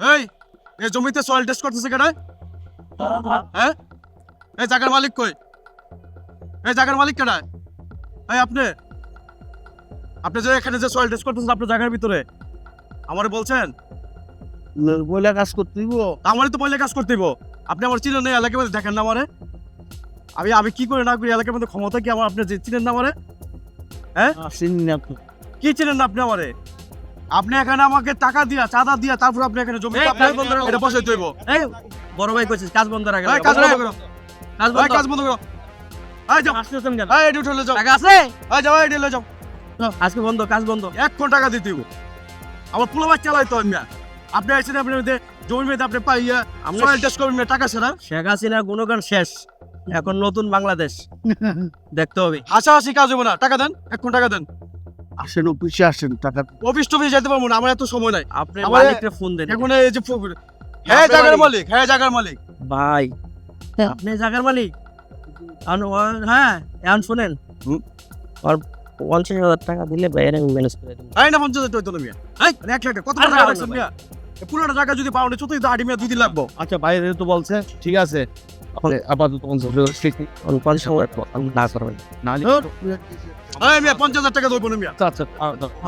এই এই জমিতে সয়েল টেস্ট করতেছে কেন? হ্যাঁ, এই জায়গার মালিক কই? এই জায়গার মালিক কেন? এই আপনি আপনি যে এখানে যে সয়েল টেস্ট করতেছেন আপনার জায়গার ভিতরে আমারে বলছেন? বইলা কাজ করতে দিব। আমারই তো পয়লা কাজ করতে হইব। আপনি আমার চিনেন না, এলাকার মধ্যে দেখেন না আমারে। আমি আমি কি করে না করি এলাকার মধ্যে ক্ষমতা কি আমার? আপনি যে চিনেন না আমারে? হ্যাঁ, চিনি না তো। কি চিনেন না আপনি আমারে? আপনি এখানে আমাকে টাকা দিয়া চাঁদা দিয়া তারপর আপনি এখানে জমি এটা বসাইতে হইব। এই বড় ভাই কইছিস কাজ বন্ধ রাখা। এই কাজ বন্ধ করো, কাজ এই বন্ধ। কাজ বন্ধ করো। এই যাও, আসতেছেন কেন? এই এডি উঠে লয়ে যাও, টাকা আছে? এই যাও, এডি লয়ে যাও। আজকে বন্ধ, কাজ বন্ধ। 1 কোটি টাকা দিতে হইব। আমার পোলা বাচ্চা চালাইতো আমি। আপনি আইছেন আপনি জমির মধ্যে আপনি পাইয়া আমরা সয়েল টেস্ট করবেন না, টাকা ছাড়া। শেখ হাসিনার গুণগান শেষ, এখন নতুন বাংলাদেশ দেখতে হবে। হাসাহাসি কাজ হইব না, টাকা দেন, 1 কোটি টাকা দেন। আসেন অফিসে আসেন, টাকা অফিস টফিস যেতে পারবো না, আমার এত সময় নাই। আপনি আমার- মালিককে ফোন দেন। এখন এই যে হ্যাঁ জায়গার মালিক, হ্যাঁ জায়গার মালিক। ভাই আপনি জায়গার মালিক? হ্যাঁ, এখন শুনেন, আর 50,000 টাকা দিলে বাইরে আমি ম্যানেজ করে দেবো। এই না 50,000 টাকা তো মিয়া। এই 1 লাখ টাকা কত টাকা রাখছেন মিয়া? এই পুরোটা টাকা যদি পাওয়া চতুই তো আড়ি মিয়া 2 দিন লাগবো। আচ্ছা বাইরে তো বলছে ঠিক আছে, আপাতত 50,000 আমি না করবেন না এই মিয়া 50,000 টাকা দেবো না মিয়া। আচ্ছা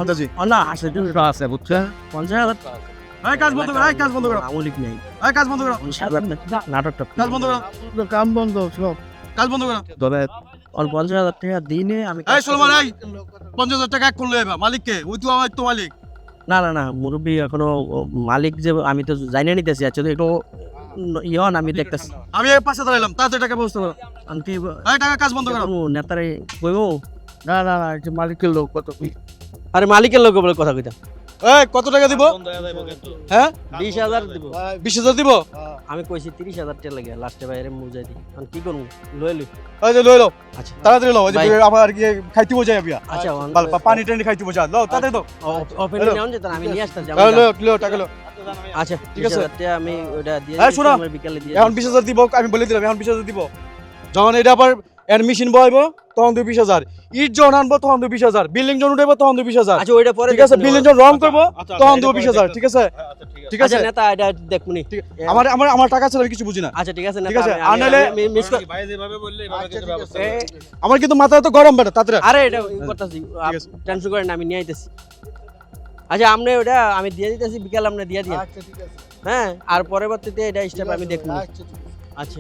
আন্দাজি না আসে আছে বুঝছে। 50,000 এই কাজ বন্ধ করো, এই কাজ বন্ধ করো, আমলিক নেই। এই কাজ বন্ধ করো, 50,000 নাটকটা কাজ বন্ধ করো, কাম বন্ধ সব কাজ বন্ধ করো। ধরে। আর 50,000 টাকা দিনে আমি এই সুলমান, এই 50,000 টাকা এক করলে এবার মালিক কে? ওই তো আমার তো মালিক। না না না মুরব্বী এখনো মালিক যে আমি তো জানিয়ে নিতেছি। আচ্ছা তো একটু ইয়ন আমি দেখতেছি। আমি এই পাশে দাঁড়াইলাম, তাড়াতাড়ি টাকা ব্যবস্থা করো। আন্টি এই টাকা কাজ বন্ধ করো। নেতারে কইবো। না না না, এটা মালিকের লোক কত আরে মালিকের লোক বলে কথা কইতা। এই কত টাকা দিব? হ্যাঁ 20,000 দিব। 20,000 দিব? আমি কইছি 30,000 টাকা লাগে লাস্টে বাইরে মুজাই দি। আমি কি করব? লই লই। এই যে লই লও, আচ্ছা তাড়াতাড়ি লও। ওই যে ভাই। আমার আর কি খাইতে বোঝাই আবিয়া। আচ্ছা পানি টানি খাইতে বোঝা। লও তাড়াতাড়ি দাও। Open hello. নিয়ে যেত আমি নিয়ে আসতাম। এই লও লও টাকা লও। আচ্ছা ঠিক আছে। 30,000 টাকা আমি ওটা দিয়ে এই শোনো, আমার বিকালে দিয়ে এখন 20,000 দিব, আমি বলে দিলাম এখন 20,000 দিব। যখন এটা আবার এডমিশন বইবো তখন 20,000, ইট যখন আনবো তখন 20,000, বিল্ডিং যখন উঠাইবো তখন 20,000। আচ্ছা ওইটা পরে ঠিক আছে, বিল্ডিং যখন রং করবো তখন 20,000। ঠিক আছে, ঠিক আছে। আচ্ছা নেতা এটা দেখুনি। আমার আমার আমার টাকা ছাড়া আমি কিছু বুঝি না। আচ্ছা ঠিক আছে ঠিক নেতা আছে, আমি- আর নাহলে আমি মিস কর। ভাই যেভাবে বললে এভাবে কিন্তু ব্যবস্থা এ, আমার কিন্তু মাথায় তো গরম বেটা তাড়াতাড়ি। আরে এটা করতেছি, ঠিক আছে। টেনশন করেন না, আমি নিয়ে আইতেছি। আচ্ছা আপনি ওটা আমি দিয়ে দিতেছি, বিকাল আপনি দিয়ে দিন। হ্যাঁ, আর পরবর্তীতে এটা স্টেপ আমি দেখব। আচ্ছা